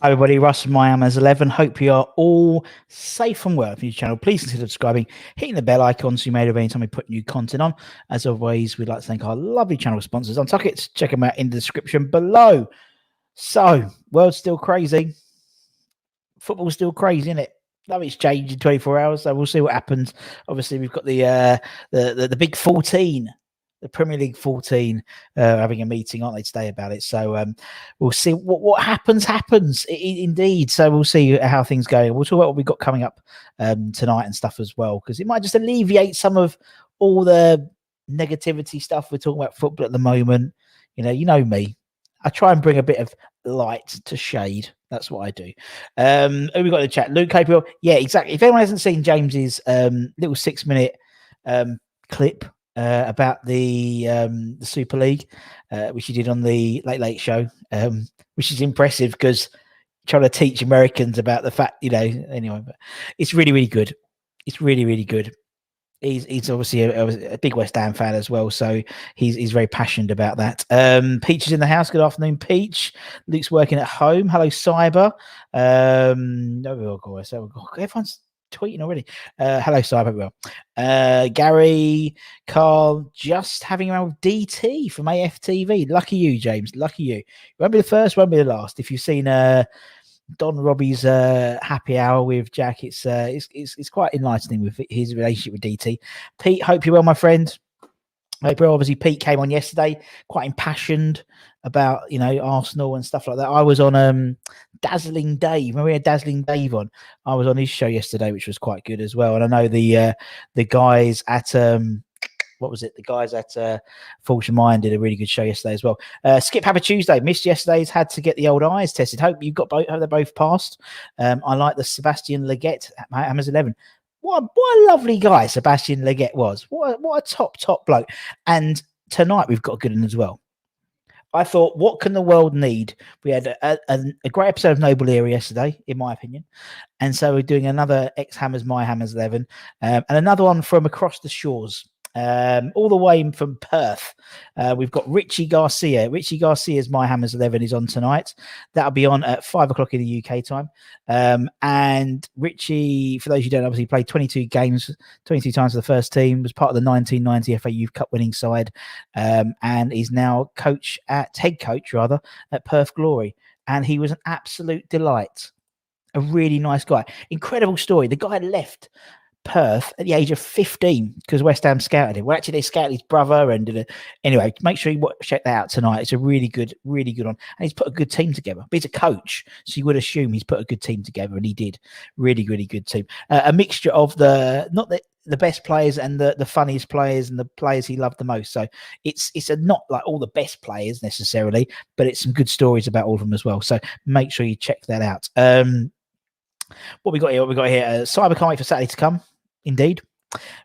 Hi everybody, Russ from Miami's 11. Hope you are all safe and well. If you're new channel, please consider subscribing, hitting the bell icon so you may have any time we put new content on. As always, we'd like to thank our lovely channel sponsors on Tuckets. Check them out in the description below. So, world's still crazy. Football's still crazy, isn't it? Nothing's changed in 24 hours, so we'll see what happens. Obviously, we've got the big 14. The Premier League 14 having a meeting, aren't they, today about it? So we'll see what happens. Indeed. So we'll see how things go. We'll talk about what we've got coming up tonight and stuff as well, because it might just alleviate some of all the negativity stuff we're talking about football at the moment. You know me. I try and bring a bit of light to shade. That's what I do. Who we got in the chat? Luke Capiel. Yeah, exactly. If anyone hasn't seen James's little 6-minute clip about the Super League, which he did on the Late Late Show, which is impressive because trying to teach Americans about the fact, anyway, but it's really, really good. It's really, really good. He's obviously a big West Ham fan as well, so he's very passionate about that. Peach is in the house. Good afternoon, Peach. Luke's working at home. Hello, Cyber. Everyone's tweeting already. Hello, Cyber. Well, Gary, Carl, just having around with DT from AFTV. Lucky you, James. Lucky you. Won't be the first, won't be the last. If you've seen Don Robbie's happy hour with Jack, it's quite enlightening with his relationship with DT. Pete, hope you're well, my friend. Hope you're well. Obviously, Pete came on yesterday, quite impassioned about Arsenal and stuff like that. I was on Dazzling Dave. Remember we had Dazzling Dave on? I was on his show yesterday, which was quite good as well. And I know the guys at what was it? The guys at Fulsham Iron did a really good show yesterday as well. Skip Happy Tuesday. Missed yesterday's. Had to get the old eyes tested. Hope you've got both. Hope they both passed. I like the Sebastian Leggett at Hammers 11. What a lovely guy Sebastian Leggett was. What a top bloke. And tonight we've got a good one as well. I thought, what can the world need? We had a great episode of Noble Era yesterday, in my opinion. And so we're doing another X-Hammers, My Hammers 11, and another one from across the shores. All the way from Perth. We've got Richie Garcia. Richie Garcia's My Hammers 11 is on tonight. That'll be on at 5 o'clock in the UK time. And Richie, for those who don't obviously, played 22 games, 22 times for the first team, was part of the 1990 FA Youth Cup winning side, and is now head coach at Perth Glory. And he was an absolute delight. A really nice guy. Incredible story. The guy left Perth at the age of 15 because West Ham scouted him. Well, actually, they scouted his brother and did it. Anyway, make sure you check that out tonight. It's a really good one. And he's put a good team together. But he's a coach, so you would assume he's put a good team together, and he did. Really, really good team. A mixture of not the best players and the funniest players and the players he loved the most. So it's not like all the best players necessarily, but it's some good stories about all of them as well. So make sure you check that out. What we got here? Cyber can't wait for Saturday to come. Indeed.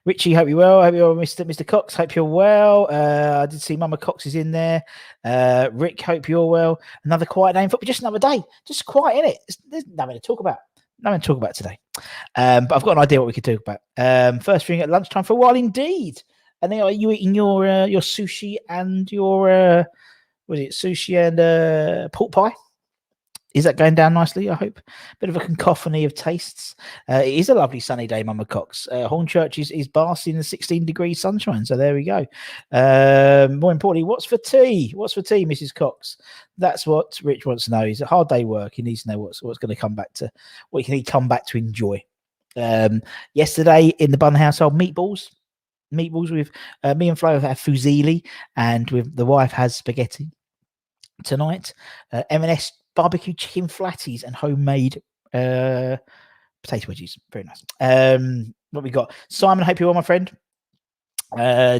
Richie, hope you're well. Hope you're well, Mr. Cox. Hope you're well. I did see Mama Cox is in there. Rick, hope you're well. Another quiet day in football. Just another day. Just quiet, in it. There's nothing to talk about. Nothing to talk about today. But I've got an idea what we could talk about. First thing at lunchtime for a while, indeed. And then are you eating your sushi and your sushi and pork pie? Is that going down nicely, I hope? Bit of a cacophony of tastes. It is a lovely sunny day, Mama Cox. Hornchurch is basking in the 16-degree sunshine, so there we go. More importantly, what's for tea? What's for tea, Mrs. Cox? That's what Rich wants to know. It's a hard day work. He needs to know what's going to come back to, what can he come back to enjoy. Yesterday in the Bun household, meatballs with me and Flo have fusilli, and with the wife has spaghetti. Tonight, M&S barbecue chicken flatties and homemade potato wedges. Very nice. What we got? Simon, hope you're well, my friend.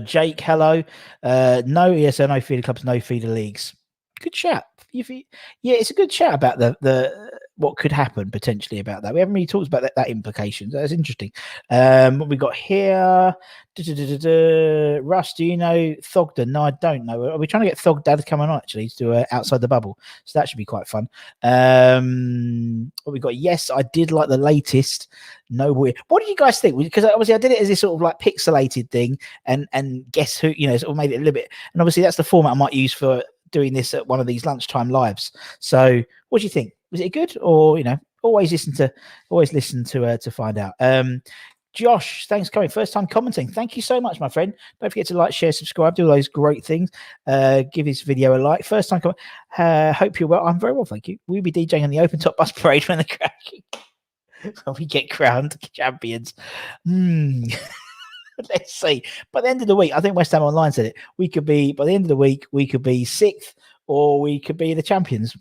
Jake, hello. No ESL, no feeder clubs, no feeder leagues. Good chat. Yeah, it's a good chat about the what could happen potentially about that. We haven't really talked about that implications. That's interesting. What we got here? Russ, do you know Thogden? No, I don't know. Are we trying to get Thogdad to come on actually to do Outside the Bubble? So that should be quite fun. What we got? Yes, I did like the latest. No weird. What do you guys think? Because obviously I did it as this sort of like pixelated thing, and guess who? Sort of made it a little bit. And obviously that's the format I might use for doing this at one of these lunchtime lives. So what do you think? Was it good? Or always listen to find out. Josh, thanks for coming. First time commenting. Thank you so much, my friend. Don't forget to like, share, subscribe, do all those great things. Give this video a like. First time comment. Hope you're well. I'm very well, thank you. We'll be DJing on the open top bus parade when the cracking. When we get crowned champions. Let's see. By the end of the week, I think West Ham Online said it. By the end of the week, we could be 6th or we could be the champions.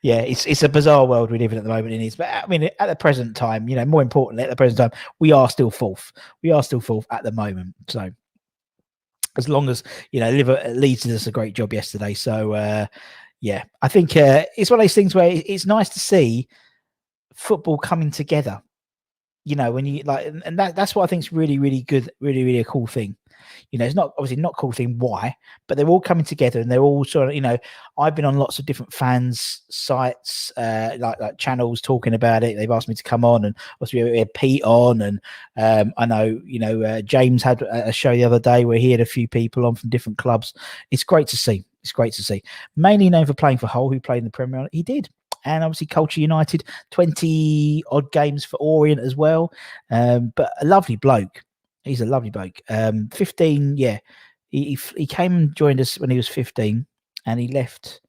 Yeah, it's a bizarre world we live in at the moment. It is, but I mean, at the present time, more importantly, at the present time, we are still fourth. We are still fourth at the moment. So, as long as Leeds did us a great job yesterday. So, yeah, I think it's one of those things where it's nice to see football coming together. When you and that's what I think is really, really good, really, really a cool thing. It's not obviously not a cool thing why, but they're all coming together and they're all sort of, I've been on lots of different fans sites, like channels talking about it. They've asked me to come on, and obviously we had Pete on, and I know, James had a show the other day where he had a few people on from different clubs. It's great to see. It's great to see. Mainly known for playing for Hull, who played in the Premier League. He did. And obviously Culture United, 20 odd games for Orient as well. But a lovely bloke. He's a lovely bloke. 15, yeah. He came and joined us when he was 15 and he left.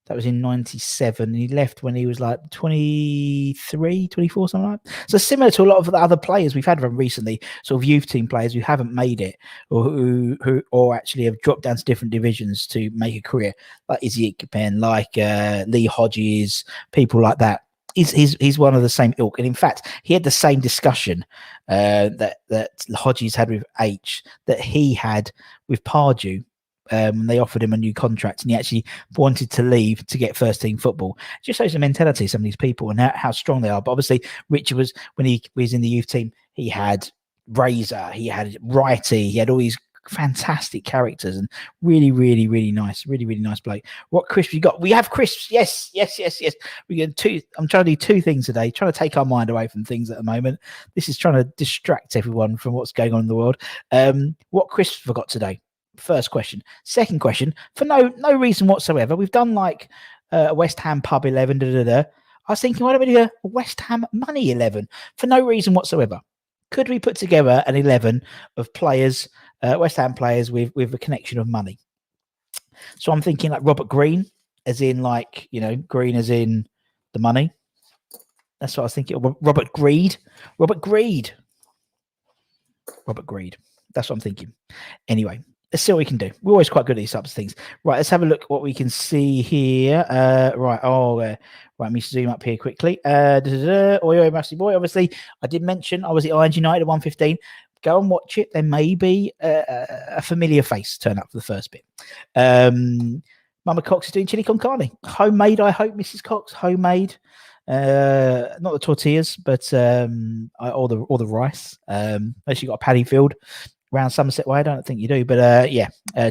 That was in 97. He left when he was like 23, 24, something like that. So similar to a lot of the other players we've had from recently, sort of youth team players who haven't made it or who actually have dropped down to different divisions to make a career, like Izzy Ikpen, like Lee Hodges, people like that. He's one of the same ilk. And in fact, he had the same discussion that Hodges had with H that he had with Pardew. They offered him a new contract and he actually wanted to leave to get first team football. It just shows the mentality of some of these people and how strong they are. But obviously, Richard was, when he was in the youth team, he had Razor, he had Righty, he had all these fantastic characters and really, really, really nice bloke. What crisps you got? We have crisps. Yes. We get two. I'm trying to do two things today, trying to take our mind away from things at the moment. This is trying to distract everyone from what's going on in the world. What crisps have I got today? First question. Second question, for no reason whatsoever, we've done like West Ham pub 11. I was thinking, why don't we do a West Ham money 11 for no reason whatsoever? Could we put together an 11 of players, West Ham players with a connection of money? So I'm thinking like Robert Green, as in like, Green as in the money. That's what I was thinking. Robert Greed. That's what I'm thinking. Anyway, let's see what we can do. We're always quite good at these types of things. Right, let's have a look what we can see here. Right, let me zoom up here quickly. Oyo Massey Boy, obviously, I did mention I was at Irons United at 1:15. Go and watch it. There may be a familiar face turn up for the first bit. Mama Cox is doing chili con carne. Homemade, I hope, Mrs. Cox. Homemade. Not the tortillas, but all the rice. Unless you got a paddy field around Somerset Way, I don't think you do, but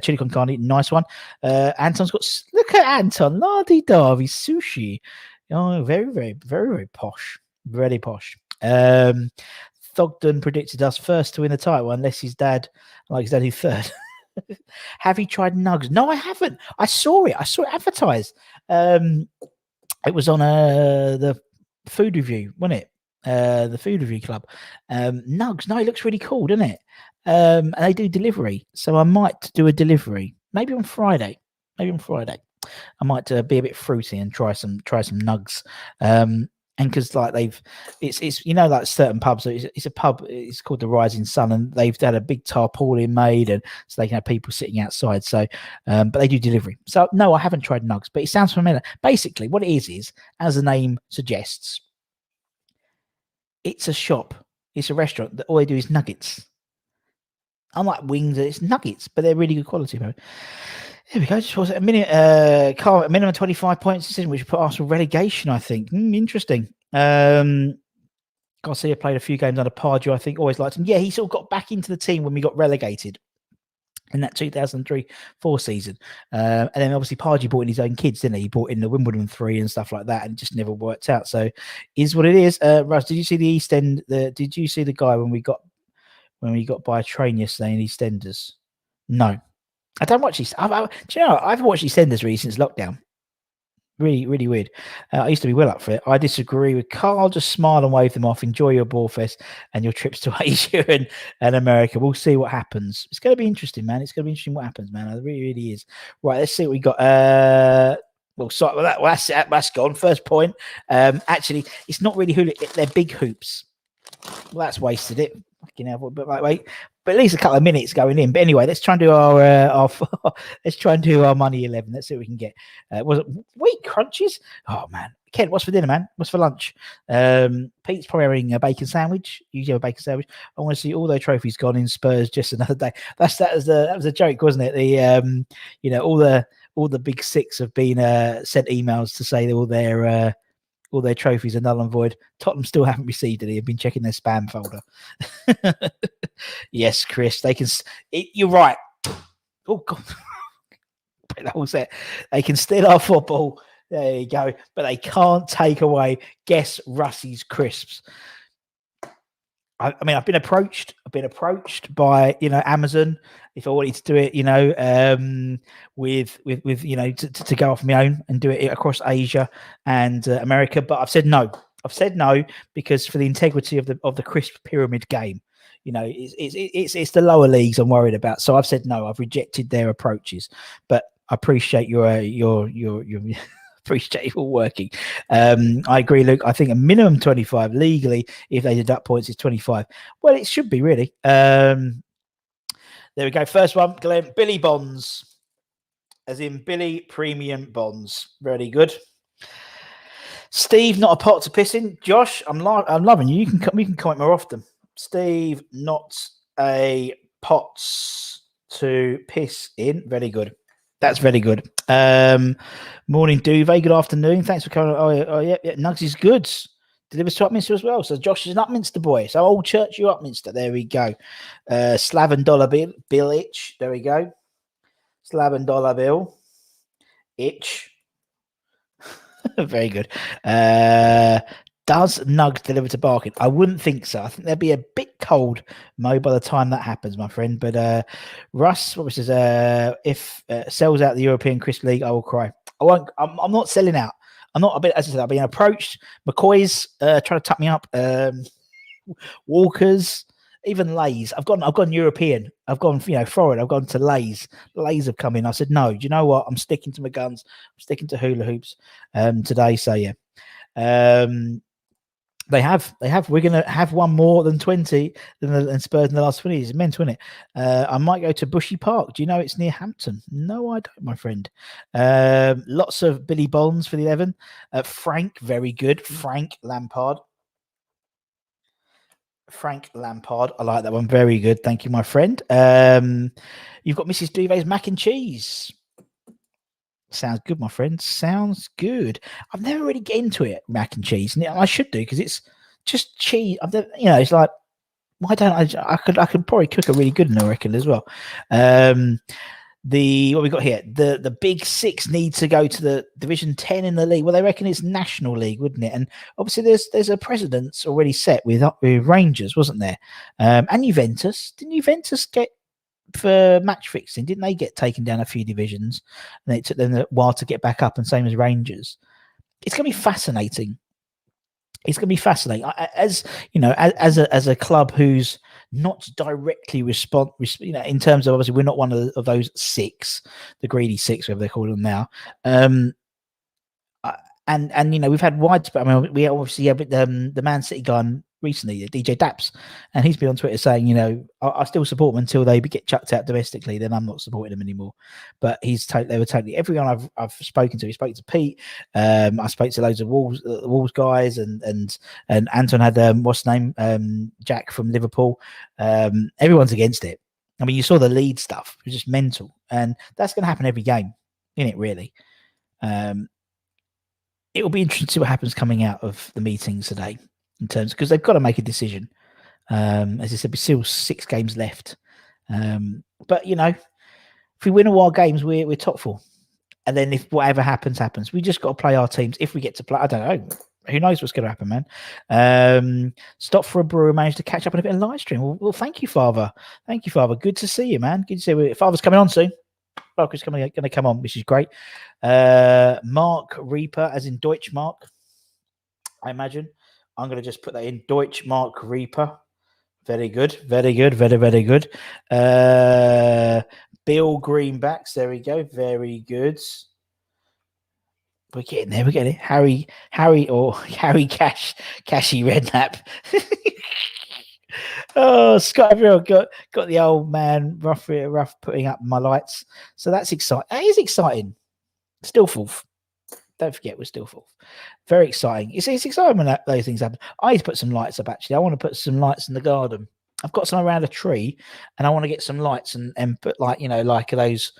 chili con carne, nice one. Anton's got, look at Anton, lardy darby sushi. Oh, very, very, very, very posh, very posh. Thogden predicted us first to win the title, unless his dad likes daddy third. Have you tried nugs? No, I haven't. I saw it advertised. It was on the food review, wasn't it? The food review club. Nugs. No, it looks really cool, doesn't it? And they do delivery, so I might do a delivery. Maybe on Friday. I might be a bit fruity and try some nugs. And because like it's like certain pubs. So it's a pub. It's called the Rising Sun, and they've had a big tarpaulin made, and so they can have people sitting outside. So, but they do delivery. So no, I haven't tried nugs, but it sounds familiar. Basically, what it is, as the name suggests, it's a shop. It's a restaurant that all they do is nuggets. Unlike wings, it's nuggets, but they're really good quality. Here we go. Just was a minimum 25 points decision, which put Arsenal relegation, I think. Interesting. Garcia played a few games under Pardew, I think. Always liked him. Yeah, he sort of got back into the team when we got relegated in that 2003-04 season. And then obviously Pardew brought in his own kids, didn't he? He brought in the Wimbledon 3 and stuff like that, and it just never worked out. So is what it is. Russ, did you see the East End? Did you see the guy when we got by a train yesterday in EastEnders? No. I don't watch these. Do you know, I haven't watched EastEnders really since lockdown. Really, really weird. I used to be well up for it. I disagree with Carl. Just smile and wave them off. Enjoy your ball fest and your trips to Asia and America. We'll see what happens. It's going to be interesting, man. It's going to be interesting what happens, man. It really, really is. Right, let's see what we got. Well, sorry, well, that's gone. First point. Actually, it's not really hula. They're big hoops. Well, that's wasted it. Fucking hell, but wait. But at least a couple of minutes going in. But anyway, let's try and do our let's try and do our money 11. Let's see what we can get. Was it wheat crunches? Oh man, Ken, what's for dinner, man? What's for lunch? Pete's probably having a bacon sandwich. You have a bacon sandwich. I want to see all their trophies gone in Spurs just another day. That was a joke, wasn't it? The all the big six have been sent emails to say that all their trophies are null and void. Tottenham still haven't received any. They've been checking their spam folder. Yes, Chris, they can. You're right. Oh God, that was it. They can steal our football. There you go, but they can't take away. Guess Russie's crisps. I mean, I've been approached by Amazon if I wanted to do it, with to go off my own and do it across Asia and America. But I've said no. Because for the integrity of the crisp pyramid game, it's the lower leagues I'm worried about. So I've said no. I've rejected their approaches. But I appreciate your appreciate you all working. I agree, Luke. I think a minimum 25 legally, if they deduct points, is 25. Well, it should be really. There we go. First one, Glenn. Billy Bonds, as in Billy Premium Bonds. Very good. Steve, not a pot to piss in. Josh, I'm loving you. We can comment more often. Steve, not a pot to piss in. Very good. That's very good. Morning, Duvet. Good afternoon. Thanks for coming. Oh yeah. Nugs is good. Delivers to Upminster as well. So Josh is an Upminster boy. So Old Church, you Upminster. There we go. Slaven Dollar Bill Itch. There we go. Slaven Dollar Bill Itch. Very good. Does Nugs deliver to Barking? I wouldn't think so. I think they'll be a bit cold, Mo, by the time that happens, my friend. But Russ, what says, if sells out the European Crisp League, I will cry. I won't. I'm not selling out. I'm not a bit. As I said, I've been approached. McCoy's trying to tuck me up. Walkers, even Lay's. I've gone European. I've gone, foreign. I've gone to Lay's. Lay's have come in. I said no. Do you know what? I'm sticking to my guns. I'm sticking to hula hoops today. So yeah. They have. We're going to have one more than 20 than Spurs in the last 20 years. It's mental, isn't it? I might go to Bushy Park. Do you know it's near Hampton? No, I don't, my friend. Lots of Billy Bonds for the 11. Frank, very good. Frank Lampard. I like that one. Very good. Thank you, my friend. You've got Mrs. Duvet's mac and cheese. Sounds good, my friend. Sounds good. I've never really get into it, mac and cheese, and I should do because it's just cheese. It's like, why don't I could probably cook a really good one, I reckon, as well. What we got here, the big six needs to go to the Division 10 in the league. Well, they reckon it's National League, wouldn't it? And obviously there's a precedence already set with Rangers, wasn't there? And Juventus. Didn't Juventus get for match fixing? Didn't they get taken down a few divisions and it took them a while to get back up, and same as Rangers? It's going to be fascinating. As as a club who's not directly in terms of, obviously we're not one of those six, the greedy six, whatever they call them now. And we've had widespread. I mean, we obviously have the Man City guy recently, DJ Daps, and he's been on Twitter saying, I still support them until they get chucked out domestically. Then I'm not supporting them anymore. But they were totally everyone I've spoken to. He spoke to Pete. I spoke to loads of Wolves guys, and Anton had what's his name, Jack from Liverpool. Everyone's against it. I mean, you saw the lead stuff; it was just mental, and that's going to happen every game, isn't it? Really. It will be interesting to see what happens coming out of the meetings today, in terms, because they've got to make a decision. As I said, there's still 6 games left. But if we win all our games, we're top 4. And then if whatever happens, we just got to play our teams. If we get to play, I don't know. Who knows what's going to happen, man? Stop for a brewer, managed to catch up on a bit of live stream. Well, thank you, Father. Thank you, Father. Good to see you, man. Good to see you. Father's coming on soon. Barker's going to come on, which is great. Mark Reaper, as in Deutsch Mark, I imagine. I'm going to just put that in, Deutsch Mark Reaper. Very good, very good, very, very good. Bill Greenbacks, there we go, very good. We're getting there, we're getting it. Harry Cashy Redknapp. Oh, Scott Everell got the old man rough putting up my lights. So that's exciting. That is exciting. Still fourth. Don't forget, we're still fourth. Very exciting. It's exciting when those things happen. I need to put some lights up, actually. I want to put some lights in the garden. I've got some around a tree, and I want to get some lights and put, like, like those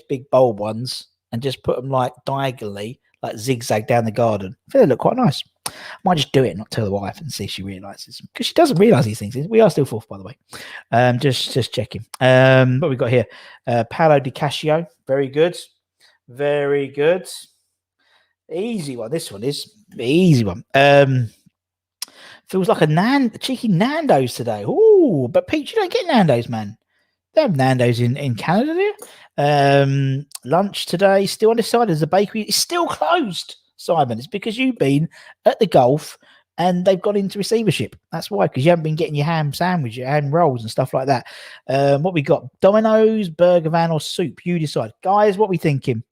big bulb ones, and just put them like diagonally, like zigzag down the garden. I think they look quite nice. I might just do it and not tell the wife and see if she realizes, because she doesn't realize these things. We are still fourth, by the way. Just checking. What we got here? Paolo Di Cascio. Very good. Very good. Easy one. This one is the easy one. Feels like a cheeky Nando's today. Oh, but Pete, you don't get Nando's, man. They have Nando's in Canada, there. Lunch today, still undecided. As a bakery, it's still closed, Simon. It's because you've been at the golf and they've got into receivership. That's why, because you haven't been getting your ham sandwich, your ham rolls and stuff like that. What we got? Domino's, burger van, or soup? You decide. Guys, what we thinking?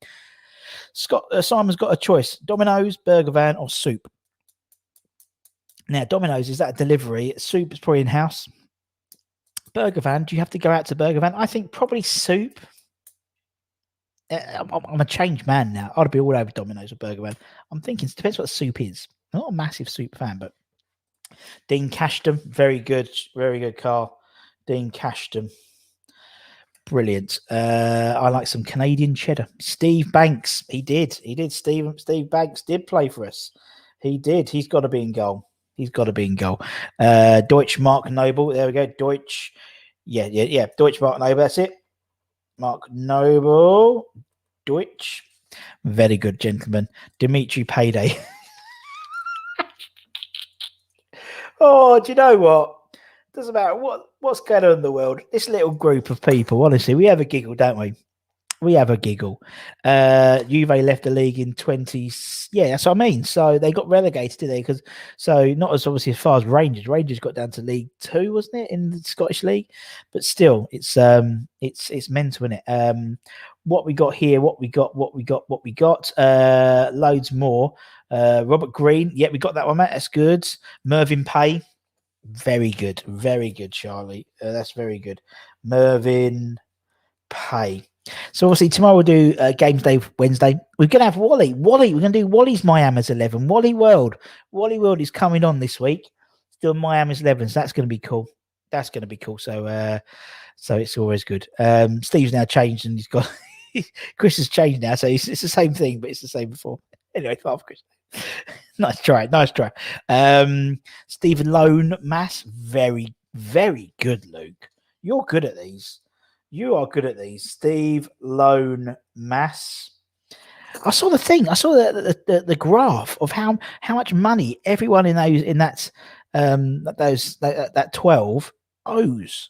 Simon's got a choice. Domino's, burger van, or soup? Now, Domino's, is that a delivery? Soup is probably in-house. Burger van, do you have to go out to burger van? I think probably soup. I'm a changed man now. I'd be all over Domino's or burger van. I'm thinking, it depends what the soup is. I'm not a massive soup fan, but Dean Cashton, very good, Carl. Dean Cashton, brilliant. I like some Canadian cheddar. Steve Banks, he did. Steve Banks did play for us. He did. He's got to be in goal. Deutsch Mark Noble. There we go. Deutsch. Yeah. Deutsch Mark Noble. That's it. Mark Noble. Deutsch. Very good, gentlemen. Dimitri Payday. Oh, do you know what? Doesn't matter what's going on in the world. This little group of people, honestly, we have a giggle, don't we? We have a giggle. Juve left the league in 20. Yeah, that's what I mean. So they got relegated, did they? So not as obviously as far as Rangers. Rangers got down to League 2, wasn't it, in the Scottish League? But still, it's mental, isn't it? What we got here? What we got? Loads more. Robert Green. Yeah, we got that one, mate. That's good. Mervyn Pay. Very good, Charlie. That's very good. Mervyn Pay. So obviously tomorrow we'll do Games Day Wednesday. We're going to have Wally. We're going to do Wally's Miami's 11. Wally World is coming on this week. Still Miami's 11. So that's going to be cool. So it's always good. Steve's now changed and he's got Chris has changed now. So it's the same thing, but it's the same before. Anyway, half Chris. Nice try. Stephen Lone Mass. Very, very good, Luke. You're good at these. You are good at these. Steve Lone Mass. I saw the thing. I saw the graph of how much money everyone in that 12 owes,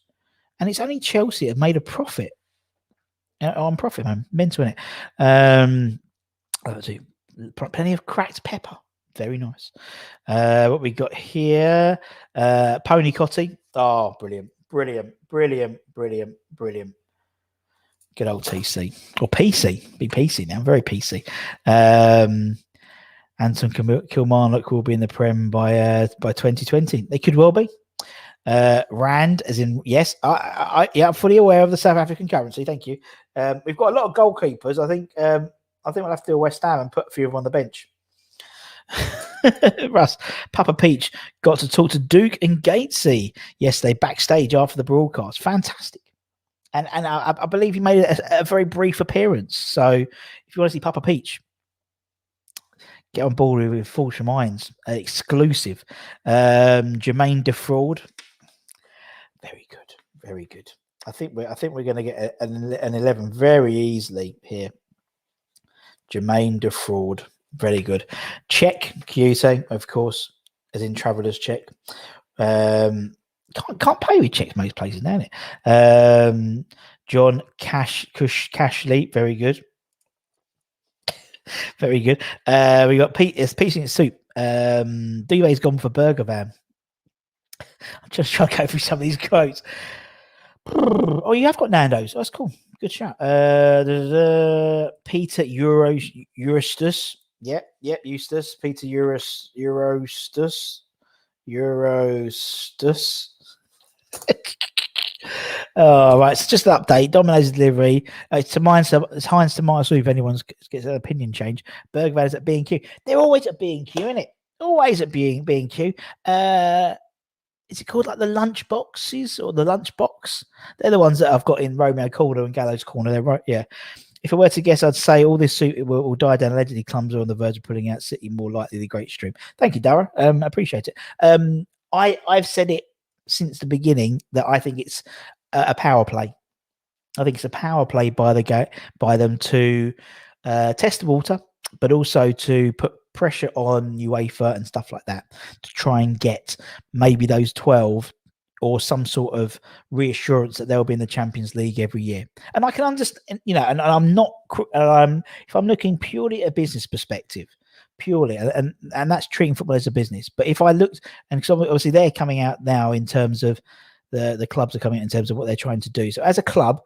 and it's only Chelsea have made a profit. On profit, man. Mental, innit? Plenty of cracked pepper. Very nice. What we got here? Pony Cotty. Oh, brilliant. Good old TC or PC. Be PC now. Very PC. Anton Kilmarnock will be in the Prem by 2020. They could well be. Rand, as in yes, I'm fully aware of the South African currency. Thank you. We've got a lot of goalkeepers. I think we'll have to do a West Ham and put a few of them on the bench. Russ, Papa Peach got to talk to Duke and Gatesy yesterday backstage after the broadcast. Fantastic. And I believe he made a very brief appearance. So if you want to see Papa Peach, get on board with Fulsham Irons. Exclusive. Jermaine Defraud. Very good. I think we're going to get an 11 very easily here. Jermaine Defraud. Very good. Czech Kyoto, of course, as in Travelers Czech. Can't play with Czechs most places now, innit? John Cashley, very good. Very good. We got Pete. It's Pete in Soup. Duvet's gone for Burger Van. I'm just trying to go through some of these quotes. Oh, you have got Nando's. Oh, that's cool. Good shout. Peter Eurostus. Yep, Eustace. Peter Eurostus. Oh, right. It's just an update. Domino's delivery. It's Heinz to Mars. If anyone gets an opinion change, Burger Van is at B&Q. They're always at B&Q, isn't it? Always at B&Q. Is it called like the lunch boxes or the lunch box? They're the ones that I've got in Romeo Corner and Gallows Corner. They're right. Yeah. If I were to guess, I'd say all this suit will die down. Allegedly, clumsy on the verge of putting out City, more likely the great stream. Thank you, Dara. I appreciate it. I've said it since the beginning that I think it's a power play. I think it's a power play by them to test the water, but also to put pressure on UEFA and stuff like that to try and get maybe those 12 or some sort of reassurance that they'll be in the Champions League every year. And I can understand, and I'm not, if I'm looking purely at a business perspective, and that's treating football as a business. But if I looked, and obviously they're coming out now in terms of the clubs are coming out in terms of what they're trying to do. So as a club,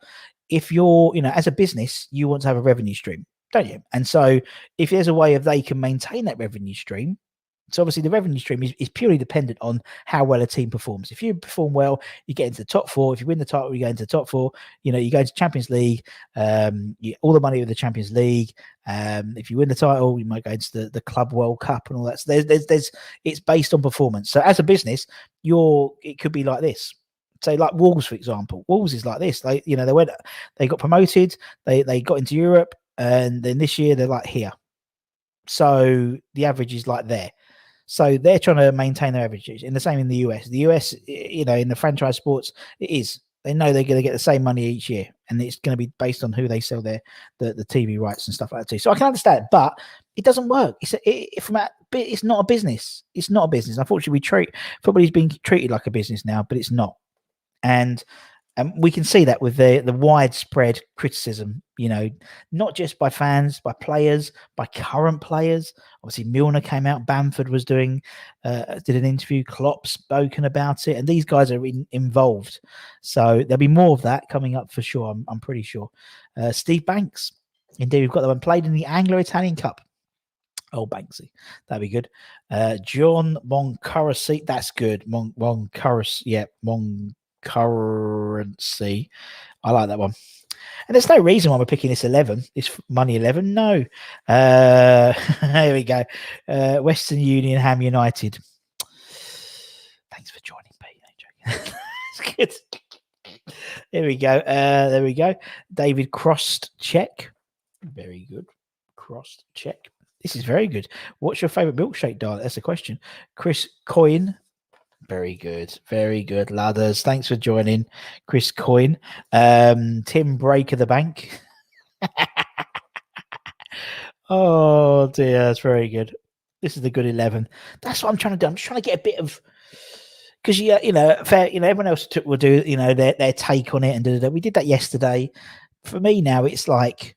if you're, as a business, you want to have a revenue stream, don't you? And so if there's a way of they can maintain that revenue stream, so obviously the revenue stream is purely dependent on how well a team performs. If you perform well, you get into the top four. If you win the title, you go into the top four. You go into Champions League, all the money of the Champions League. If you win the title, you might go into the Club World Cup and all that. So it's based on performance. So as a business, it could be like this. Say like Wolves, for example. Wolves is like this. They got promoted, they got into Europe, and then this year they're like here. So the average is like there. So they're trying to maintain their averages. And the same in the US. The US, in the franchise sports, it is. They know they're going to get the same money each year, and it's going to be based on who they sell the TV rights and stuff like that too. So I can understand, but it doesn't work. It's not a business. It's not a business. Unfortunately, football is being treated like a business now, but it's not. And we can see that with the widespread criticism, not just by fans, by players, by current players. Obviously, Milner came out. Bamford was did an interview. Klopp spoken about it, and these guys are involved. So there'll be more of that coming up for sure. I'm pretty sure. Steve Banks, indeed, we've got that one played in the Anglo-Italian Cup. Oh, Banksy, that'd be good. John Moncurrency, that's good. Moncurrency, yeah, Currency. I like that one. And there's no reason why we're picking this 11. This money 11. No. Here we go. Western Union, Ham United. Thanks for joining, Pete. It's good. Here we go. There we go. David Crossed check. Very good. Crossed check. This is very good. What's your favorite milkshake, darling? That's a question. Chris Coyne. Very good. Very good. Ladders. Thanks for joining, Chris Coyne. Tim Breaker the Bank. Oh, dear. That's very good. This is the good 11. That's what I'm trying to do. I'm just trying to get a bit of... Because, everyone else will do, their take on it. And we did that yesterday. For me now, it's like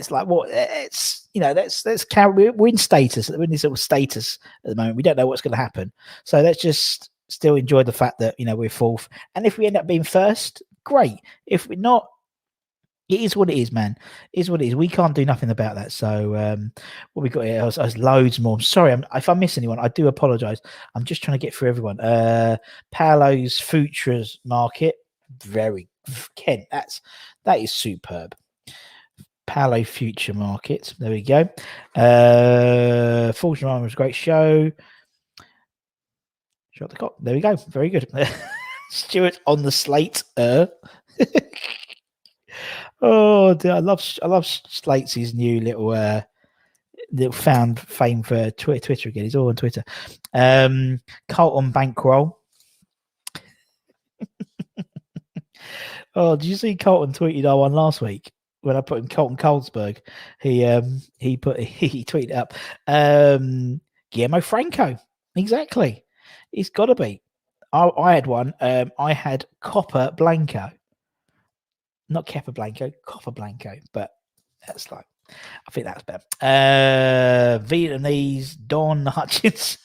what? Let's carry... We're in status. We're in this little status at the moment. We don't know what's going to happen. So let's just... still enjoy the fact that we're fourth, and if we end up being first, great. If we're not, it is what it is, man. It is what it is. We can't do nothing about that. So what we got here is loads more. I'm sorry, if I miss anyone, I do apologize. I'm just trying to get through everyone. Paolo's Futures Market, very Kent. That is superb. Paolo Future Market. There we go. Fortune Rhyme was a great show. Shot the cock. There we go. Very good. Stuart on the slate. Oh dear, I love Slate's new little found fame for Twitter again. He's all on Twitter. Carlton Bankroll. Oh, did you see Carlton tweeted our one last week when I put in Carlton Carlsberg? He tweeted up Guillermo Franco. Exactly. It's got to be. I had one. I had Copper Blanco. Not Capablanco, Copperblanco, but that's like, I think that's better. Vietnamese Don Hutchinson.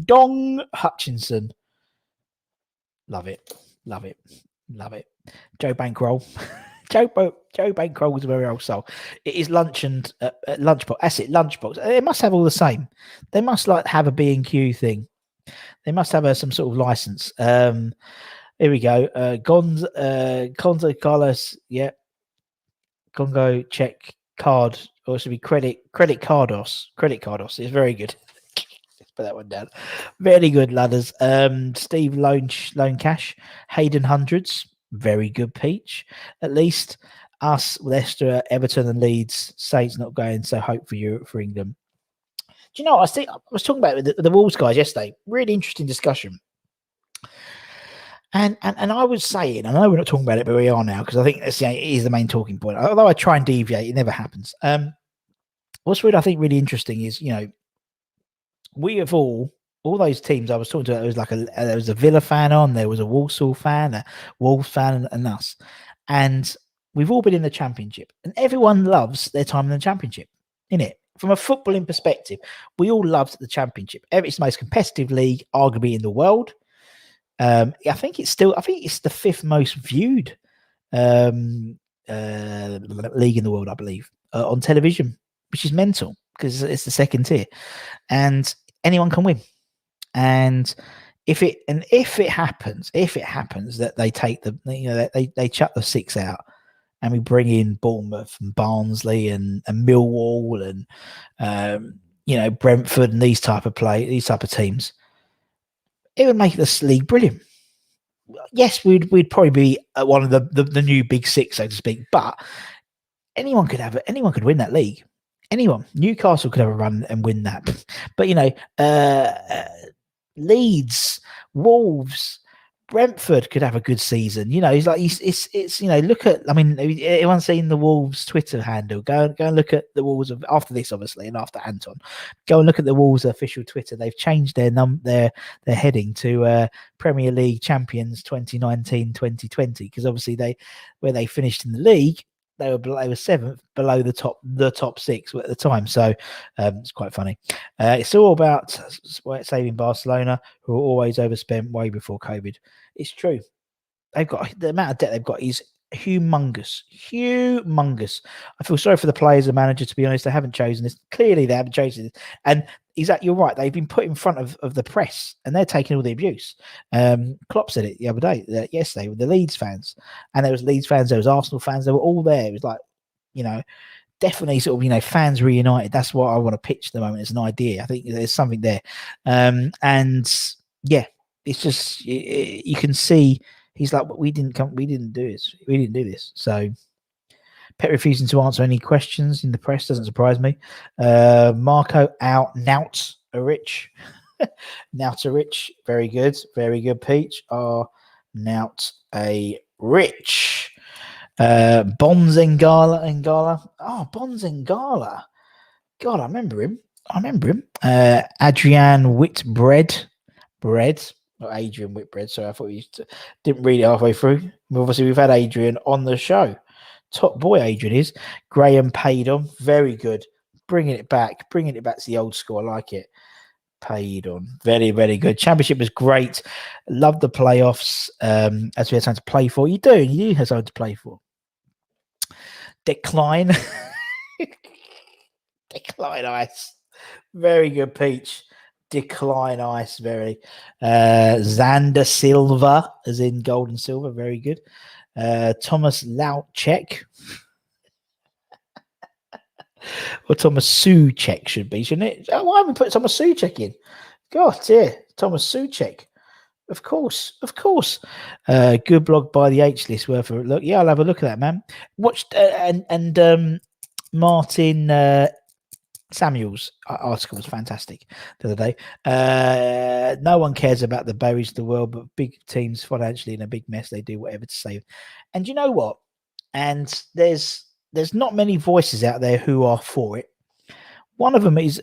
Dong Hutchinson. Love it. Love it. Love it. Joe Bankroll. Joe Bankroll was a very old soul. It is lunch and lunchbox. That's it, lunchbox. They must have all the same. They must like have a B&Q thing. They must have some sort of license. Here we go. Conzo Carlos. Yeah. Congo check card. Or it should be credit cardos. Credit cardos. It's very good. Let's put that one down. Very good, ladders. Steve Lone Cash. Hayden Hundreds. Very good, Peach. At least us, Leicester, Everton, and Leeds. Saints not going. So hope for Europe, for England. Do you know? I was talking about the Wolves guys yesterday. Really interesting discussion. And I was saying, I know we're not talking about it, but we are now because I think it is the main talking point. Although I try and deviate, it never happens. What's really, I think, really interesting is, we have all those teams I was talking to. It was like there was a Villa fan on, there was a Walsall fan, a Wolves fan, and us. And we've all been in the Championship, and everyone loves their time in the Championship, innit? From a footballing perspective, we all loved the Championship. It's the most competitive league, arguably, in the world. I think it's the fifth most viewed league in the world, I believe, on television, which is mental because it's the second tier, and anyone can win. And if it happens that they take they chuck the 6 out, and we bring in Bournemouth and Barnsley and Millwall and Brentford and these type of teams, it would make this league brilliant. Yes, we'd probably be one of the new big six, so to speak. But anyone could win that league. Anyone. Newcastle could have a run and win that. But Leeds, Wolves, Brentford could have a good season. It's look at. I mean, everyone's seen the Wolves Twitter handle. Go and look at the Wolves after this, obviously, and after Anton. Go and look at the Wolves official Twitter. They've changed their heading to Premier League Champions 2019-2020 because obviously where they finished in the league, they were seventh below the top six at the time. So it's quite funny. It's all about saving Barcelona, who are always overspent way before COVID. It's true. They've got the amount of debt they've got is humongous. I feel sorry for the players and manager, to be honest. They haven't chosen this. Clearly, they haven't chosen this. And exactly, you're right. They've been put in front of the press, and they're taking all the abuse. Klopp said it the other day. Yesterday with the Leeds fans, and there was Leeds fans, there was Arsenal fans. They were all there. It was like, definitely sort of fans reunited. That's what I want to pitch at the moment as an idea. I think there's something there, and yeah, it's just you can see. He's like, we didn't do this. So Pep refusing to answer any questions in the press doesn't surprise me. Marco Naut a rich. Naut a rich. Very good, Peach. Naut a rich. Bonzengala. Oh, Bonzengala. God, I remember him. Adrian Whitbread. Not Adrian Whitbread. Sorry, I thought you didn't read it halfway through. Obviously, we've had Adrian on the show. Top boy, Adrian is. Graham Paydon, very good. Bringing it back to the old school. I like it. Paydon, very, very good. Championship was great. Loved the playoffs. As we had something to play for. You do have something to play for. Decline Ice. Very good, Peach. Decline Ice, very. Xander Silva, as in gold and silver, very good. Thomas Lauchek. Or Thomas Souček should be, shouldn't it? Oh, why haven't we put Thomas Souček in? God, yeah. Thomas Souček. Of course. Good blog by the H list, worth a look. Yeah, I'll have a look at that, man. Watched Martin Samuel's article was fantastic the other day. No one cares about the berries of the world, but big teams financially in a big mess, they do whatever to save. And you know what? And there's not many voices out there who are for it. One of them is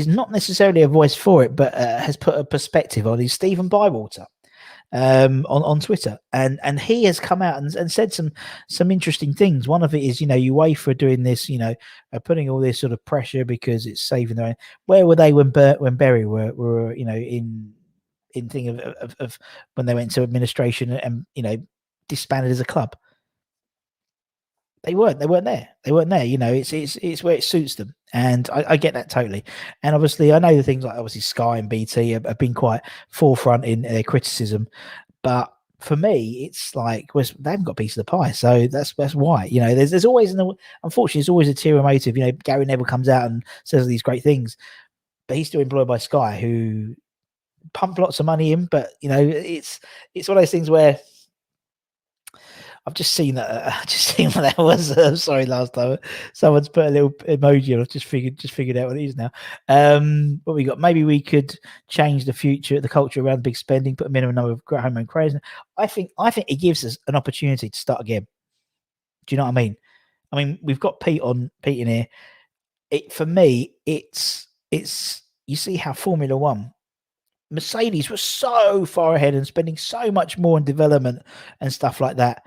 not necessarily a voice for it, but has put a perspective on. Is Stephen Bywater. on Twitter, and he has come out and said some interesting things. One of it is, UEFA are doing this, putting all this sort of pressure because it's saving their own. Where were they when Berry were in thing of when they went to administration and disbanded as a club? They weren't there. It's where it suits them. And I get that totally. And obviously I know the things like obviously Sky and BT have been quite forefront in their criticism. But for me, it's like they haven't got a piece of the pie. So that's why. There's always unfortunately there's always a ulterior motive. Gary Neville comes out and says these great things, but he's still employed by Sky, who pump lots of money in. But it's one of those things where I've just seen that. That was. Sorry, last time someone's put a little emoji on. I've just figured out what it is now. What we got? Maybe we could change the culture around big spending, put a minimum number of homegrown craze. I think it gives us an opportunity to start again. Do you know what I mean? I mean, we've got Pete in here. For me, it's you see how Formula One. Mercedes was so far ahead and spending so much more on development and stuff like that.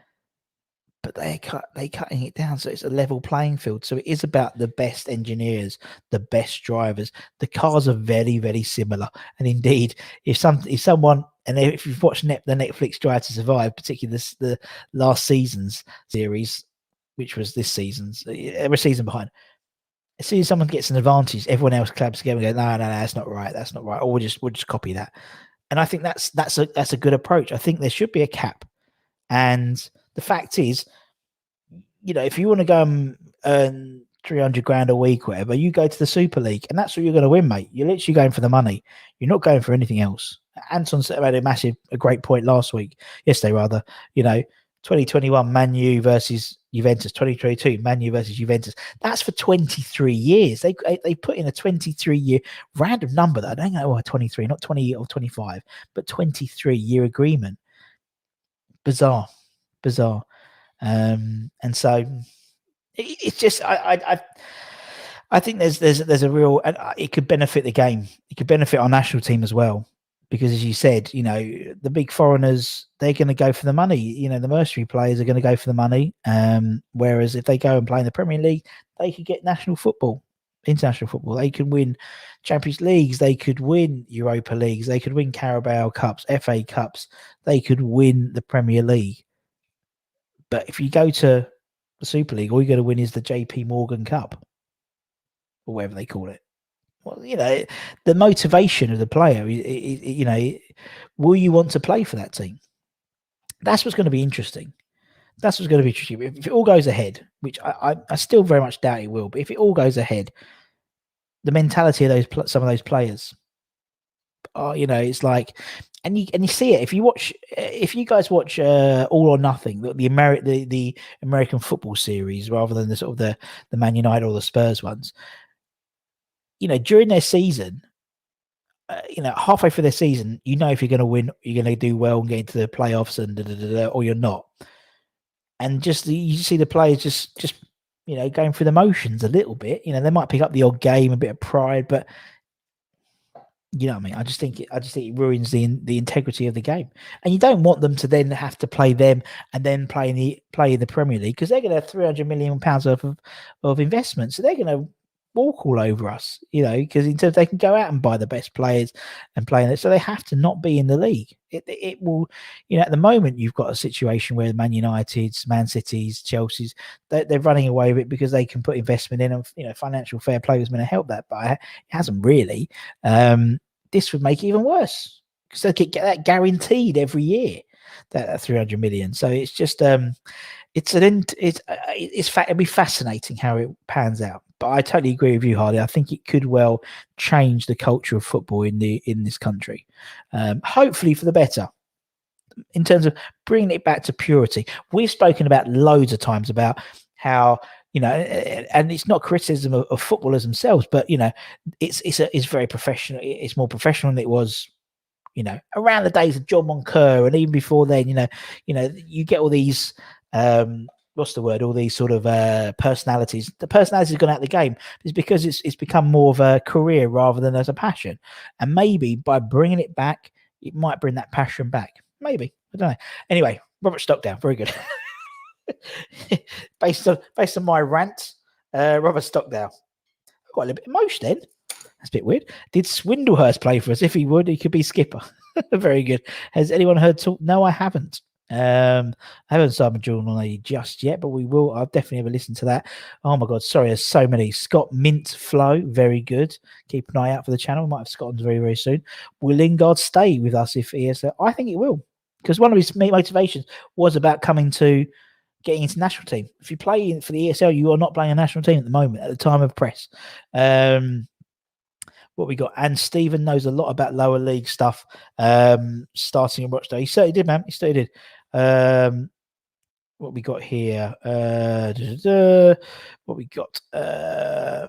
But they're cutting it down, so it's a level playing field. So it is about the best engineers, the best drivers. The cars are very, very similar. And indeed, if someone, and if you've watched the Netflix Drive to Survive, particularly the last season's series, which was this season's, every season behind. As soon as someone gets an advantage, everyone else claps together and goes, no, that's not right. That's not right. Or we'll just copy that. And I think that's a good approach. I think there should be a cap. And the fact is, if you want to go and earn 300 grand a week, or whatever, you go to the Super League, and that's what you're going to win, mate. You're literally going for the money. You're not going for anything else. Anton made a great point yesterday rather. 2021 Man U versus Juventus, 2022 Man U versus Juventus. That's for 23 years. They put in a 23-year random number that I don't know why 23, not 20 or 25, but 23-year agreement. Bizarre. And so it's just I think there's a real, and it could benefit the game. It could benefit our national team as well, because as you said, the big foreigners, they're going to go for the money. The mercenary players are going to go for the money. Whereas if they go and play in the Premier League, they could get national football, international football. They could win Champions Leagues. They could win Europa Leagues. They could win Carabao Cups, FA Cups. They could win the Premier League. But if you go to the Super League, all you're going to win is the JP Morgan Cup, or whatever they call it. Well, the motivation of the player, will you want to play for that team? That's what's going to be interesting. If it all goes ahead, which I still very much doubt it will, but if it all goes ahead, the mentality of some of those players, it's like, and you see it if you guys watch All or Nothing, the American football series, rather than the sort of the Man United or the Spurs ones. During their season, halfway through their season, if you're going to win, you're going to do well and get into the playoffs, and or you're not. And you see the players just going through the motions a little bit. They might pick up the odd game, a bit of pride, but. You know what I mean? I just think it ruins the integrity of the game, and you don't want them to then have to play them and then play in the Premier League, because they're going to have £300 million of investment, so they're going to walk all over us, because in terms they can go out and buy the best players and play in it, so they have to not be in the league. It will, at the moment you've got a situation where Man United's, Man City's, Chelsea's, they're running away with it because they can put investment in, and financial fair play was going to help that, but it hasn't really. This would make it even worse, because they get that guaranteed every year, that 300 million. So it's just it'd be fascinating how it pans out. But I totally agree with you, Hardy. I think it could well change the culture of football in this country, hopefully for the better, in terms of bringing it back to purity. We've spoken about loads of times about how, and it's not criticism of footballers themselves, but it's very professional. It's more professional than it was, around the days of John Moncur, and even before then. You get all these. What's the word? All these sort of personalities. The personalities have gone out of the game. It's because it's become more of a career rather than as a passion. And maybe by bringing it back, it might bring that passion back. Maybe. I don't know. Anyway, Robert Stockdale, very good. based on my rant, Robert Stockdale. I got a little bit emotional then. That's a bit weird. Did Swindlehurst play for us? If he would, he could be skipper. Very good. Has anyone heard talk? No, I haven't. I haven't started Jordan on just yet, but we will. I'll definitely have a listen to that. Oh my god, sorry, there's so many. Scott Mint Flow, very good. Keep an eye out for the channel. We might have Scotland very, very soon. Will Lingard stay with us if ESL? I think it will, because one of his motivations was about coming to getting into national team. If you play for the ESL, you are not playing a national team at the moment at the time of press. What we got, and Stephen knows a lot about lower league stuff. Starting in Rochdale, he certainly did, man. He certainly did. What we got here? What we got?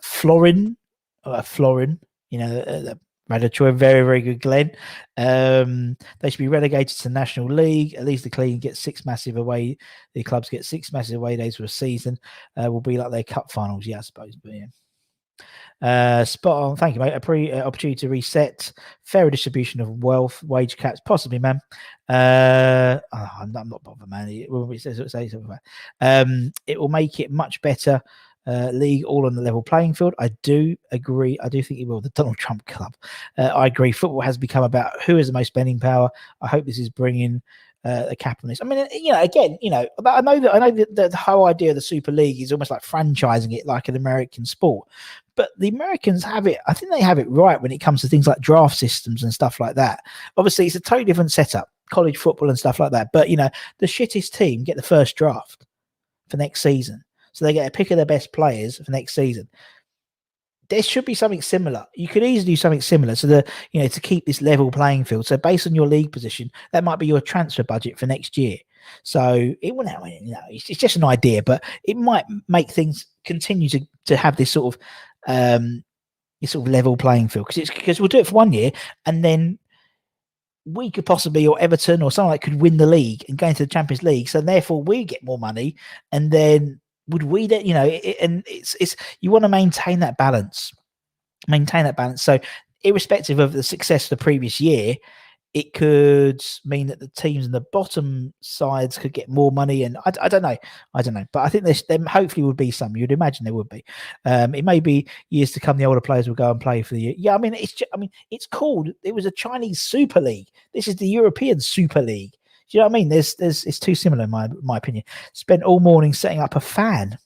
Florin. You know, the Radachor, very, very good, Glenn. They should be relegated to the National League. At least the clubs get 6 massive away days for a season. Will be like their cup finals, yeah, I suppose. But yeah. Spot on, thank you, mate. Opportunity to reset, fairer distribution of wealth, wage caps, possibly, man. I'm not bothered, man. It will make it much better. League all on the level playing field. I do agree. I do think it will. The Donald Trump Club. I agree. Football has become about who has the most spending power. I hope this is bringing a cap on this. I mean, you know, again, you know, but I know that the whole idea of the Super League is almost like franchising it like an American sport. But the Americans have it. I think they have it right when it comes to things like draft systems and stuff like that. Obviously, it's a totally different setup, college football and stuff like that. But you know, the shittest team get the first draft for next season. So they get a pick of their best players for next season. There should be something similar. You could easily do something similar to to keep this level playing field. So based on your league position, that might be your transfer budget for next year. So it will now, it's just an idea, but it might make things continue to have this sort of level playing field because we'll do it for 1 year and then we could possibly, or Everton or someone that could win the league and go into the Champions League. So therefore we get more money, and then would we that and it's you want to maintain that balance. So irrespective of the success of the previous year, it could mean that the teams in the bottom sides could get more money, and I don't know, but I think there hopefully would be some. You'd imagine there would be. It may be years to come. The older players will go and play for the. Yeah, I mean, it's called. It was a Chinese Super League. This is the European Super League. Do you know what I mean? It's too similar in my opinion. Spent all morning setting up a fan.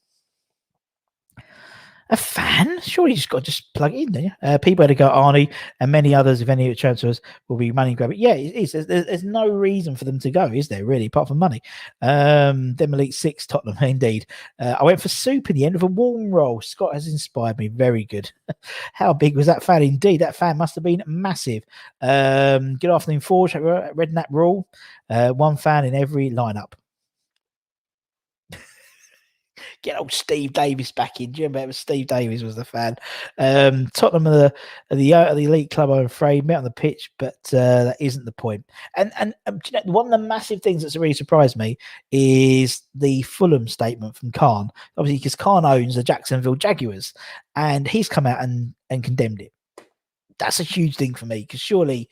A fan? Surely you just got to plug it in, don't you? People had to go Arnie and many others, if any transfers will be money grabbing. Yeah, it is. There's no reason for them to go, is there, really, apart from money? Then Elite 6, Tottenham, indeed. I went for soup in the end of a warm roll. Scott has inspired me. Very good. How big was that fan? Indeed, that fan must have been massive. Good afternoon, Forge. Redknapp rule. 1 fan in every lineup. Get old Steve Davis back in. Do you remember Steve Davis was the fan? Tottenham are the elite club, I'm afraid, met on the pitch, but that isn't the point. And one of the massive things that's really surprised me is the Fulham statement from Khan. Obviously, because Khan owns the Jacksonville Jaguars, and he's come out and condemned it. That's a huge thing for me, because surely,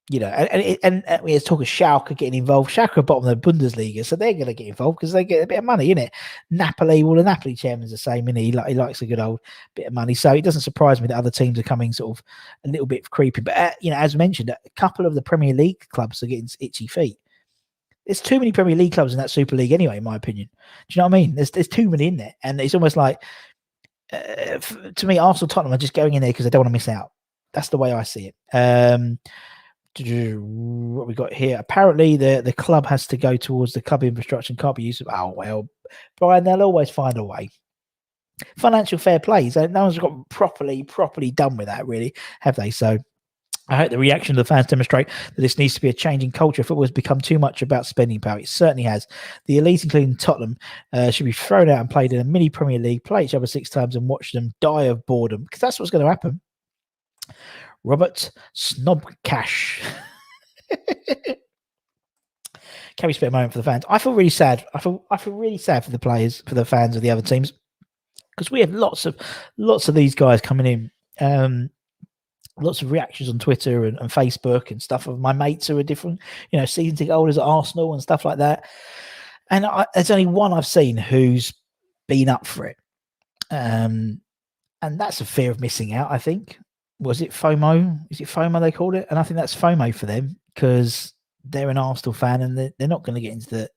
and we had talk of Schalke getting involved. Schalke are bottom of the Bundesliga, so they're going to get involved because they get a bit of money, innit? Napoli, well, the Napoli chairman's the same, innit? He likes a good old bit of money. So it doesn't surprise me that other teams are coming sort of a little bit creepy. But, as mentioned, a couple of the Premier League clubs are getting itchy feet. There's too many Premier League clubs in that Super League anyway, in my opinion. Do you know what I mean? There's too many in there. And it's almost like, to me, Arsenal, Tottenham are just going in there because they don't want to miss out. That's the way I see it. What we got here? Apparently, the club has to go towards the club infrastructure and can't be used. Oh well, Brian, they'll always find a way. Financial fair play. So no one's got properly done with that, really, have they? So I hope the reaction of the fans demonstrate that this needs to be a change in culture. Football has become too much about spending power. It certainly has. The elite, including Tottenham, should be thrown out and played in a mini Premier League, play each other 6 times and watch them die of boredom, because that's what's going to happen. Robert Snobcash. Can we spare a moment for the fans? I feel really sad. I feel really sad for the players, for the fans of the other teams, because we have lots of these guys coming in. lots of reactions on Twitter and Facebook and stuff of my mates who are different, season ticket holders at Arsenal and stuff like that. And there's only one I've seen who's been up for it. And that's a fear of missing out, I think. Was it FOMO? Is it FOMO they called it? And I think that's FOMO for them because they're an Arsenal fan and they're not going to get into the.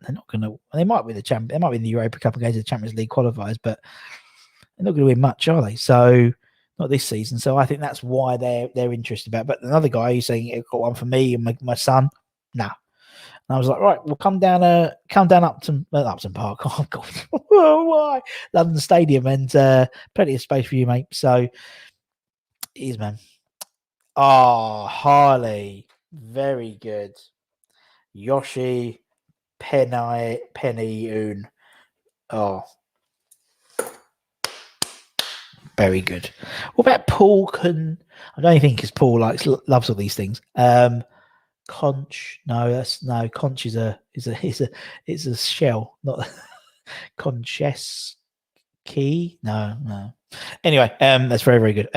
They're not going to. They might win the champion. They might win the Europa Cup against the Champions League qualifiers, but they're not going to win much, are they? So not this season. So I think that's why they're interested about it. But another guy who's saying it got one for me and my son. Nah. And I was like, right, we'll come down Upton Park. Oh God, why London Stadium and plenty of space for you, mate. So it is, man. Oh, Harley, very good. Yoshi, Penny, Un. Oh, very good. What about Paul? I don't think because Paul loves all these things. Conch, no. Conch is a shell, not Conches key. No. Anyway, that's very, very good.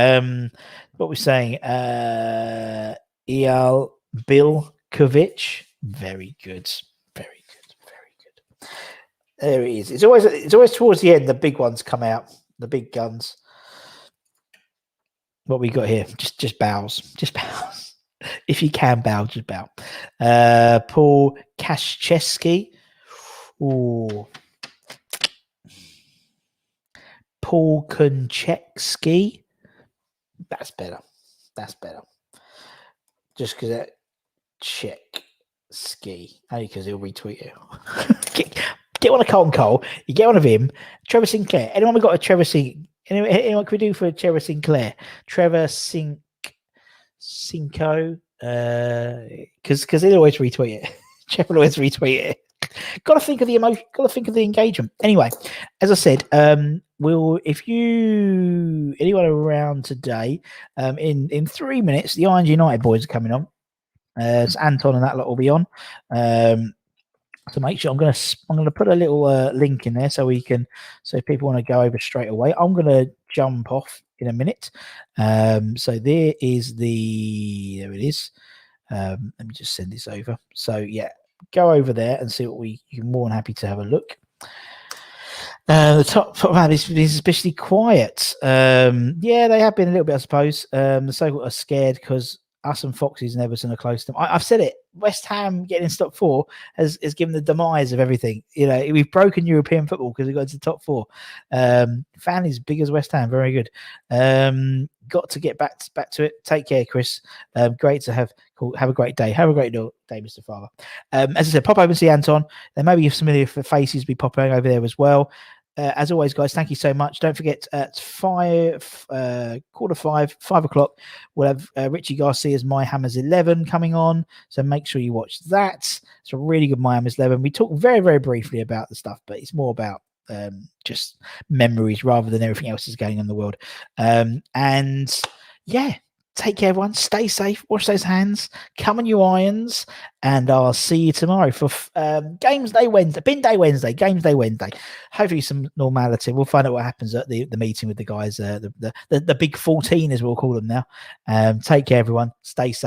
What we're saying, Eyal Bilkovic, very good. There it is. It's always towards the end the big ones come out, the big guns. What we got here? Just bows. If you can bow, just bow. Paul Kaszczewski. Ooh. Paul Konchevsky. That's better. Just because that check ski. Only because he'll retweet you. Get one of Colin Cole. You get one of him. Trevor Sinclair. Anyone got a Trevor Sinclair? Anyone can we do for Trevor Sinclair? Trevor Cinco. Because he'll always retweet it. Trevor will always retweet it. Got to think of the emotion. Got to think of the engagement. Anyway, as I said, if anyone around today, in 3 minutes, the Irons United boys are coming on. It's Anton and that lot will be on. So make sure I'm going to put a little link in there so if people want to go over straight away. I'm going to jump off in a minute. So there it is. Let me just send this over. So yeah, go over there and see what you're more than happy to have a look. The top man is especially quiet. Yeah, they have been a little bit, I suppose. The so-called are scared because us and Foxes and Everton are close to them. I've said it. West Ham getting in top four has given the demise of everything. We've broken European football because we got into top four. Fan is big as West Ham. Very good. Got to get back to it. Take care, Chris. Great to have a great day. Have a great day, Mr. Father. As I said, pop over and see Anton. There may be familiar faces be popping over there as well. As always, guys, thank you so much. Don't forget at 5:45, we'll have Richie Garcia's My Hammers 11 coming on. So make sure you watch that. It's a really good My Hammers 11. We talk very, very briefly about the stuff, but it's more about just memories rather than everything else that's going on in the world. And yeah, take care, everyone. Stay safe. Wash those hands. Come on, you irons. And I'll see you tomorrow for Games Day Wednesday. Bin Day Wednesday. Games Day Wednesday. Hopefully some normality. We'll find out what happens at the meeting with the guys. The big 14, as we'll call them now. Take care, everyone. Stay safe.